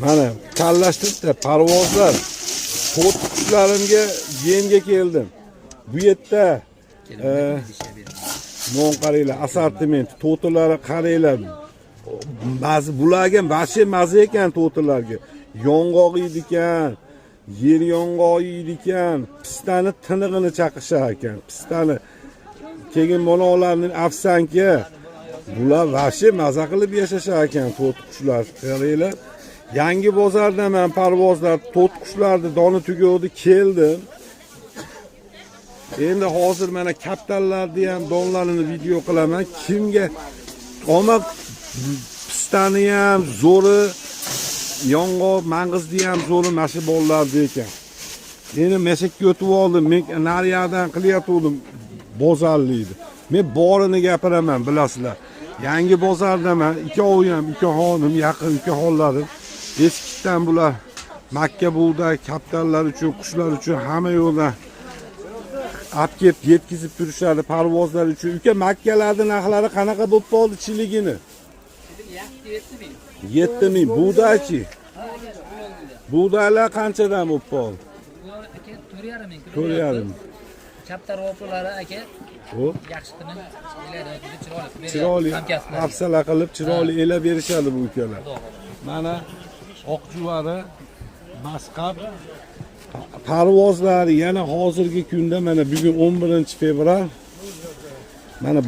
Mana tanlashtiribdi parvozlar. To'rt qushlarimga yemga keldim. Bu yerda non qaranglar, assortiment, to'tilari qaranglar. Ba'zi bularga vashi maza ekan to'tilarga. Yong'oq yeydi ekan, yer yong'oq yeydi ekan, pistani tinig'ini chaqishar ekan. Pistani keyin monolarning afsanki bular vashi maza qilib yashashar ekan to'ti qushlar. Qaranglar. Yangi bozorda men parvozlar to'ti qushlarni doni tugadi keldim. Endi hozir mana kaptallarni ham donlarini video qilaman. Kimga omak pistani ham zo'ri, yong'oq, mang'izni ham zo'ri mana bolalardi ekan. Endi meshakka o'tib oldim. Men nariyadan qilyaptim bozorlikni. Men borini gapiraman, bilasizlar. Yangi bozorda men ikkovi ham, ikki xonim, yaqin ikki xonlarim. Eskidan bular Makka bug'doy kaptallar uchun, qushlar uchun hamma yo'ldan olib kelib yetkazib turishadi parvozlar uchun. Uka Makkalarning narxlari qanaqa bo'lib qoldi chiligini? 7.000. Bug'doychi. Bug'doylar qanchadan bo'lib qoldi? 4.5 Kaptar ro'plari aka. Xo'p. Yaxshi qilib chiroyli hafsala qilib chiroyli elab berishadi bu ukalar. Mana oqjuvari, masqab parvozlari yana hozirgi kunda mana bugun 11-fevral. Mana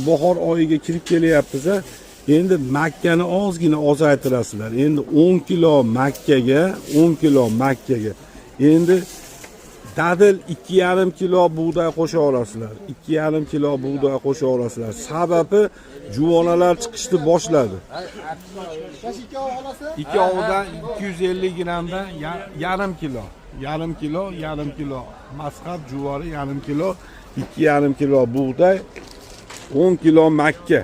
bahor oyiga kirib kelyapmiz. Endi Makkani ozgina ozaytirasizlar. Endi 10 kilo Makkaga, 10 kilo Makkaga. Endi dadil 2,5 kilo bug'doy qo'sha olasizlar. 2,5 kilo bug'doy qo'sha olasizlar. Sababi juvonalar chiqishni boshladi. Ikkovidan 250 grammdan yarim kilo masqab juvori, yarim kilo, 2,5 kilo bug'doy, 10 kilo Makka.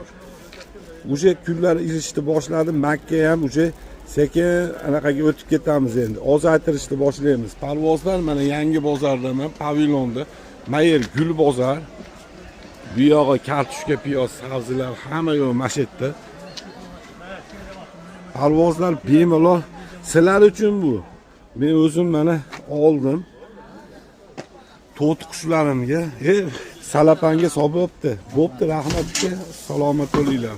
O'sha kunlar irishni boshladi. Makka ham o'sha sekin anaqaga o'tib ketamiz endi. Ozaytirishni boshlaymiz. Parvozlar mana yangi bozordaman, pavilyonda. Mayer gul bozor. Bu yog'i kartoshka, piyoz, sabzilar hamma yo'q mashetda. Parvozlar bemalol sizlar uchun bu. Men o'zim mana oldim. To'ti qushlarimga, salapanga sobibdi. Bo'pti, rahmat aka. Salomat bo'linglar.